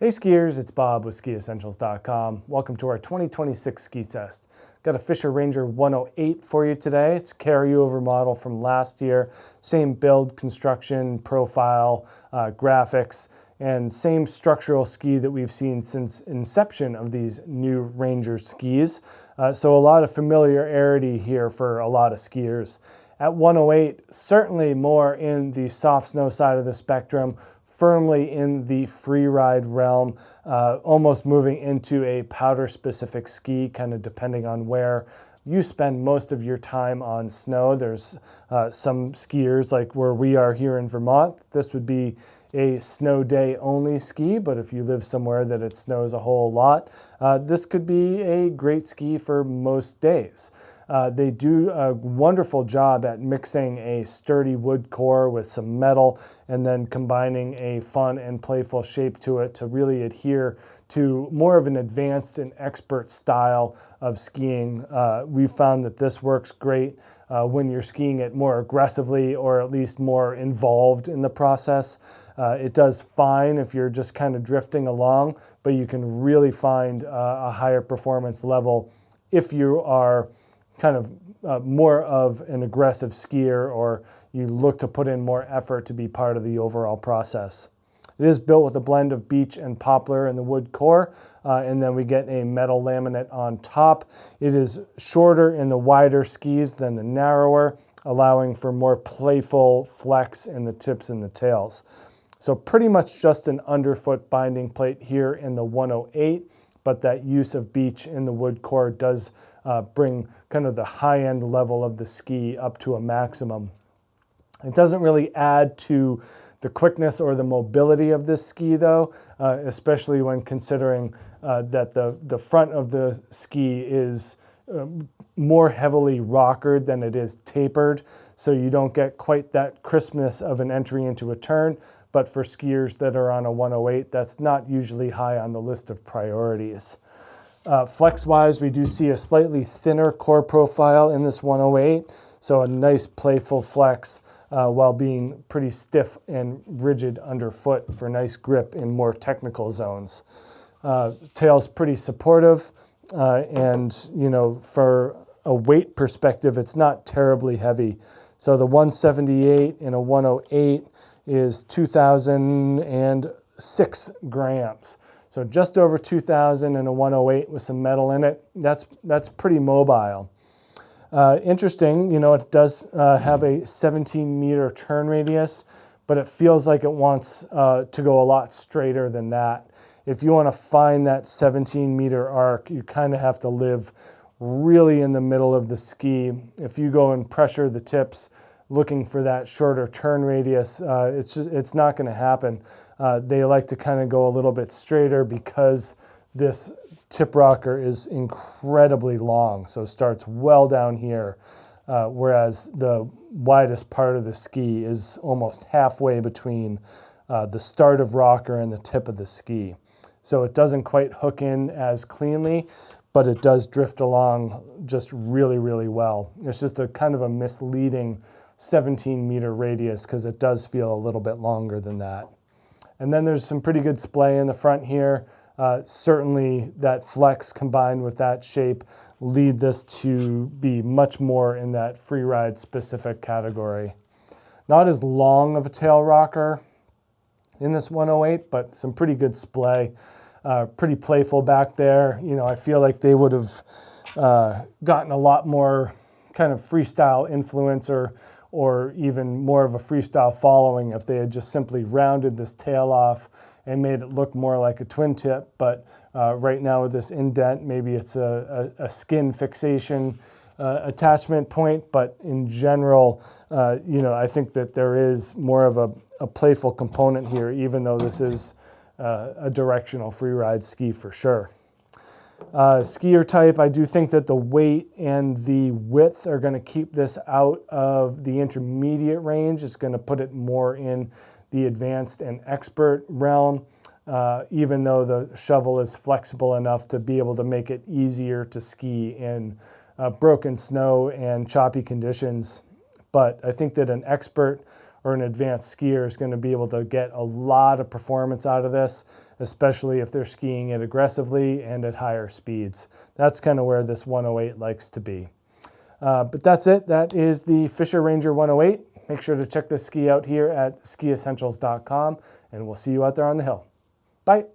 Hey skiers, it's Bob with SkiEssentials.com. Welcome to our 2026 ski test. Got a Fischer Ranger 108 for you today. It's a carryover model from last year. Same build, construction, profile, graphics, and same structural ski that we've seen since inception of these new Ranger skis. So a lot of familiarity here for a lot of skiers. At 108, certainly more in the soft snow side of the spectrum, firmly in the free ride realm, almost moving into a powder specific ski, kind of depending on where you spend most of your time on snow. There's some skiers like where we are here in Vermont. This would be a snow day only ski, but if you live somewhere that it snows a whole lot, this could be a great ski for most days. They do a wonderful job at mixing a sturdy wood core with some metal and then combining a fun and playful shape to it to really adhere to more of an advanced and expert style of skiing. We found that this works great when you're skiing it more aggressively or at least more involved in the process. It does fine if you're just kind of drifting along, but you can really find a higher performance level if you are kind of more of an aggressive skier or you look to put in more effort to be part of the overall process. It is built with a blend of beech and poplar in the wood core, and then we get a metal laminate on top. It is shorter in the wider skis than the narrower, allowing for more playful flex in the tips and the tails. So pretty much just an underfoot binding plate here in the 108, but that use of beech in the wood core does bring kind of the high-end level of the ski up to a maximum. It doesn't really add to the quickness or the mobility of this ski though, especially when considering that the front of the ski is more heavily rockered than it is tapered, so you don't get quite that crispness of an entry into a turn. But for skiers that are on a 108, that's not usually high on the list of priorities. Flex-wise, we do see a slightly thinner core profile in this 108, so a nice playful flex while being pretty stiff and rigid underfoot for nice grip in more technical zones. Tail's pretty supportive, and for a weight perspective, it's not terribly heavy. So the 178 in a 108 is 2,006 grams. So just over 2,000 in a 108 with some metal in it. That's pretty mobile. Interesting, it does have a 17-meter turn radius, but it feels like it wants to go a lot straighter than that. If you want to find that 17-meter arc, you kind of have to live really in the middle of the ski. If you go and pressure the tips looking for that shorter turn radius, it's not going to happen. They like to kind of go a little bit straighter because this tip rocker is incredibly long, so it starts well down here, whereas the widest part of the ski is almost halfway between the start of rocker and the tip of the ski. So it doesn't quite hook in as cleanly, but it does drift along just really, really well. It's just a kind of a misleading 17-meter radius because it does feel a little bit longer than that. And then there's some pretty good splay in the front here. Certainly that flex combined with that shape lead this to be much more in that free ride specific category. Not as long of a tail rocker in this 108, but some pretty good splay. Pretty playful back there. I feel like they would have gotten a lot more kind of freestyle influence or even more of a freestyle following if they had just simply rounded this tail off and made it look more like a twin tip. But right now with this indent, maybe it's a skin fixation attachment point, but in general, I think that there is more of a playful component here, even though this is a directional freeride ski for sure. Skier type, I do think that the weight and the width are going to keep this out of the intermediate range. It's going to put it more in the advanced and expert realm, even though the shovel is flexible enough to be able to make it easier to ski in broken snow and choppy conditions. But I think that an expert or an advanced skier is going to be able to get a lot of performance out of this, especially if they're skiing it aggressively and at higher speeds. That's kind of where this 108 likes to be. But that's it. That is the Fischer Ranger 108. Make sure to check this ski out here at SkiEssentials.com, and we'll see you out there on the hill. Bye.